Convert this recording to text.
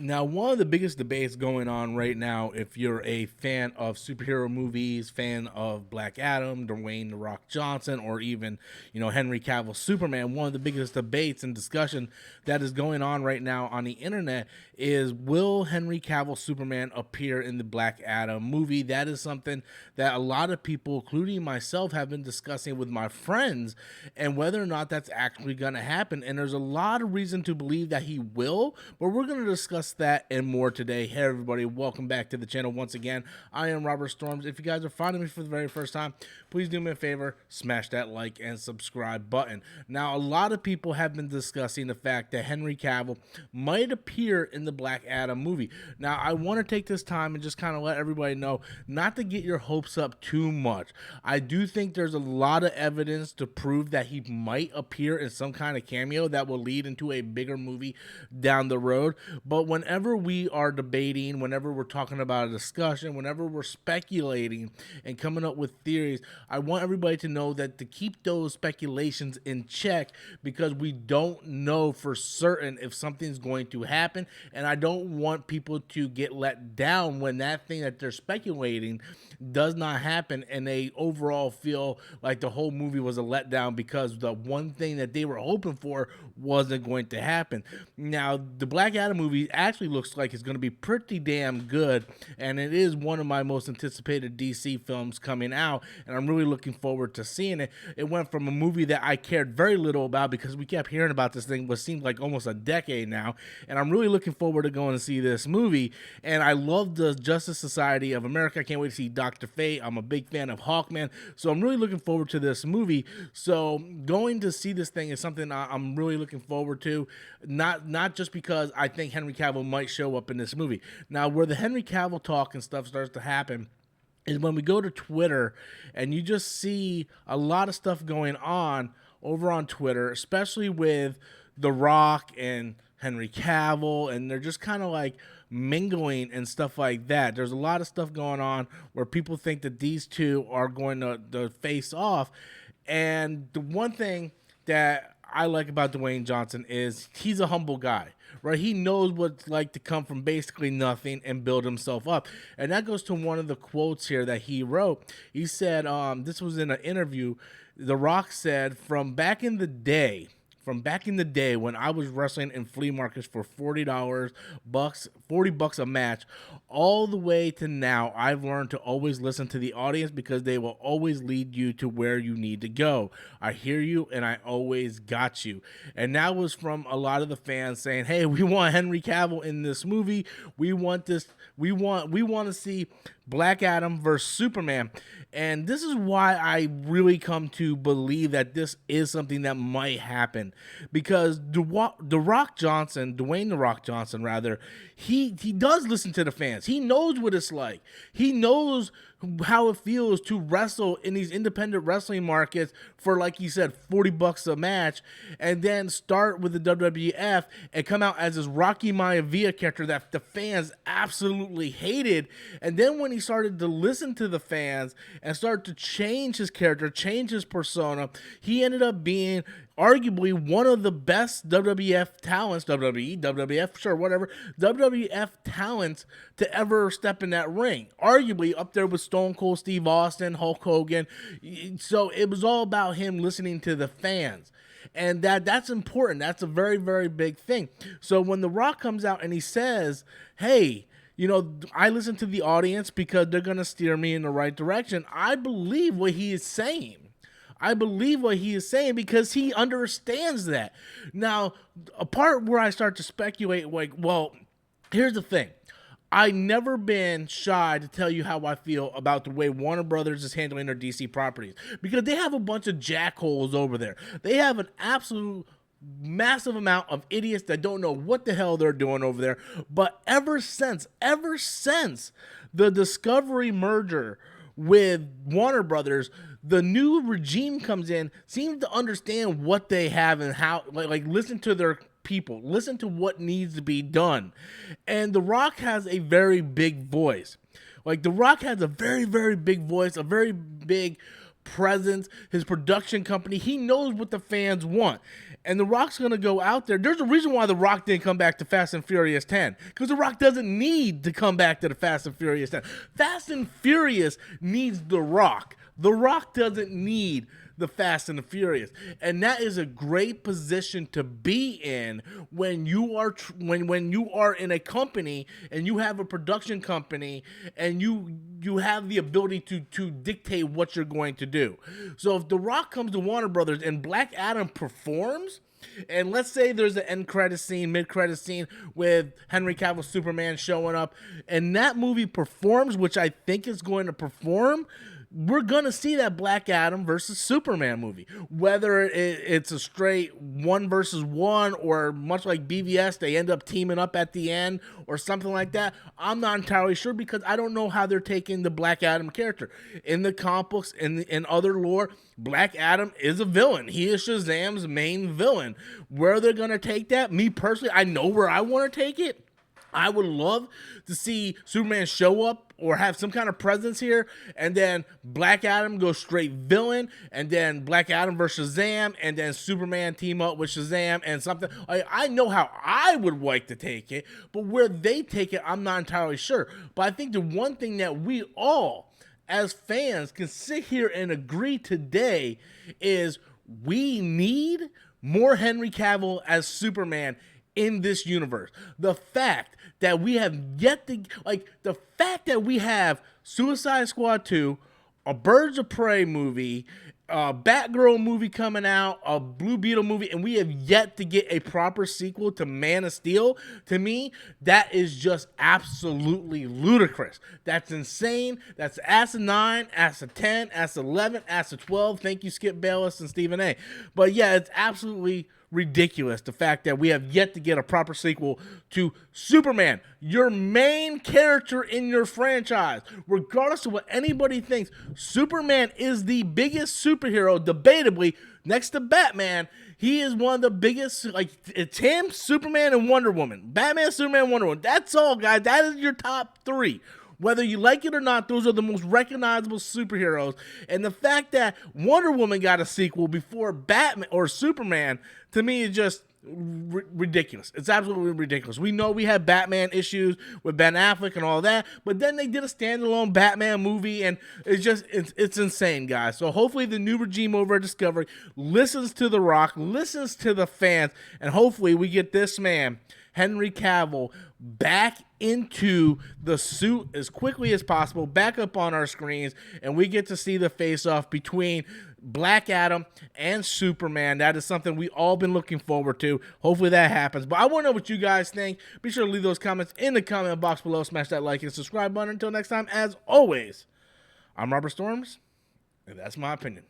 Now, one of the biggest debates going on right now, if you're a fan of superhero movies, fan of Black Adam, Dwayne The Rock Johnson, or even, Henry Cavill Superman, one of the biggest debates and discussion that is going on right now on the internet is, will Henry Cavill Superman appear in the Black Adam movie? That is something that a lot of people, including myself, have been discussing with my friends, and whether or not that's actually going to happen. And there's a lot of reason to believe that he will, but we're going to discuss that and more today. Hey everybody, welcome back to the channel once again. I am Robert Storms. If you guys are finding me for the very first time, please do me a favor, smash that like and subscribe button. Now, a lot of people have been discussing the fact that Henry Cavill might appear in the Black Adam movie. Now, I want to take this time and just kind of let everybody know not to get your hopes up too much. I do think there's a lot of evidence to prove that he might appear in some kind of cameo that will lead into a bigger movie down the road. But whenever we are debating, whenever we're talking about a discussion, whenever we're speculating and coming up with theories, I want everybody to know that to keep those speculations in check, because we don't know for certain if something's going to happen, and I don't want people to get let down when that thing that they're speculating does not happen and they overall feel like the whole movie was a letdown because the one thing that they were hoping for wasn't going to happen. Now, the Black Adam movie actually looks like it's going to be pretty damn good, and it is one of my most anticipated DC films coming out, and I'm really looking forward to seeing it. It went from a movie that I cared very little about because we kept hearing about this thing what seemed like almost a decade now, and I'm really looking forward to going to see this movie. And I love the Justice Society of America. I can't wait to see Dr. Fate. I'm a big fan of Hawkman, so I'm really looking forward to this movie. So going to see this thing is something I'm really looking forward to, not just because I think Henry Cavill might show up in this movie. Now, where the Henry Cavill talk and stuff starts to happen is when we go to Twitter and you just see a lot of stuff going on over on Twitter, especially with The Rock and Henry Cavill, and they're just kind of like mingling and stuff like that. There's a lot of stuff going on where people think that these two are going to face off. And the one thing that I like about Dwayne Johnson is he's a humble guy, right? He knows what it's like to come from basically nothing and build himself up. And that goes to one of the quotes here that he wrote. He said, this was in an interview, The Rock said, from back in the day when I was wrestling in flea markets for $40 $40 a match, all the way to now, I've learned to always listen to the audience because they will always lead you to where you need to go. I hear you and I always got you. And that was from a lot of the fans saying, hey, we want Henry Cavill in this movie. We want this. We want to see Black Adam versus Superman. And this is why I really come to believe that this is something that might happen, because Dwayne The Rock Johnson, rather, he does listen to the fans. He knows what it's like. He knows how it feels to wrestle in these independent wrestling markets for, like you said, $40 a match, and then start with the WWF and come out as this Rocky Maivia character that the fans absolutely hated. And then when he started to listen to the fans and start to change his character, change his persona, he ended up being arguably one of the best WWF talents, WWE, WWF, sure, whatever, WWF talents to ever step in that ring. Arguably up there with Stone Cold Steve Austin, Hulk Hogan. So it was all about him listening to the fans. And that's important. That's a very, very big thing. So when The Rock comes out and he says, hey, I listen to the audience because they're going to steer me in the right direction, I believe what he is saying. I believe what he is saying because he understands that. Now, a part where I start to speculate, like, well, here's the thing. I've never been shy to tell you how I feel about the way Warner Brothers is handling their DC properties, because they have a bunch of jackholes over there. They have an absolute massive amount of idiots that don't know what the hell they're doing over there. But ever since the Discovery merger with Warner Brothers, the new regime comes in, seems to understand what they have and how, like listen to their people, listen to what needs to be done. And The Rock has a very big voice. Like, The Rock has a very, very big voice, a very big presence, his production company. He knows what the fans want. And The Rock's going to go out there. There's a reason why The Rock didn't come back to Fast and Furious 10. Because The Rock doesn't need to come back to the Fast and Furious 10. Fast and Furious needs The Rock. The Rock doesn't need the Fast and the Furious, and that is a great position to be in when you are when you are in a company and you have a production company and you have the ability to dictate what you're going to do. So if The Rock comes to Warner Brothers and Black Adam performs, and let's say there's an end credit scene, mid credit scene with Henry Cavill Superman showing up, and that movie performs, which I think is going to perform, we're going to see that Black Adam versus Superman movie. Whether it's a straight 1 versus 1 or much like BVS, they end up teaming up at the end or something like that, I'm not entirely sure because I don't know how they're taking the Black Adam character. In the comic books, in other lore, Black Adam is a villain. He is Shazam's main villain. Where they're going to take that, me personally, I know where I want to take it. I would love to see Superman show up or have some kind of presence here, and then Black Adam go straight villain, and then Black Adam versus Shazam, and then Superman team up with Shazam and something. I know how I would like to take it, but where they take it, I'm not entirely sure. But I think the one thing that we all, as fans, can sit here and agree today is we need more Henry Cavill as Superman in this universe. The fact that we have yet to, the fact that we have Suicide Squad 2, a Birds of Prey movie, a Batgirl movie coming out, a Blue Beetle movie, and we have yet to get a proper sequel to Man of Steel, to me, that is just absolutely ludicrous. That's insane. That's asinine, asinine 10, asinine 11, asinine 12. Thank you, Skip Bayless and Stephen A. But yeah, it's absolutely ridiculous, the fact that we have yet to get a proper sequel to Superman, your main character in your franchise. Regardless of what anybody thinks, Superman is the biggest superhero, debatably, next to Batman. He is one of the biggest, it's him, Superman, and Wonder Woman. Batman, Superman, Wonder Woman. That's all, guys. That is your top 3. Whether you like it or not, those are the most recognizable superheroes. And the fact that Wonder Woman got a sequel before Batman or Superman, to me, is just ridiculous. It's absolutely ridiculous. We know we had Batman issues with Ben Affleck and all that, but then they did a standalone Batman movie, and it's insane, guys. So hopefully the new regime over at Discovery listens to The Rock, listens to the fans, and hopefully we get this man, Henry Cavill, back into the suit as quickly as possible, back up on our screens, and we get to see the face-off between Black Adam and Superman. That is something we all been looking forward to. Hopefully that happens. But I want to know what you guys think. Be sure to leave those comments in the comment box below. Smash that like and subscribe button. Until next time, as always, I'm Robert Storms, and that's my opinion.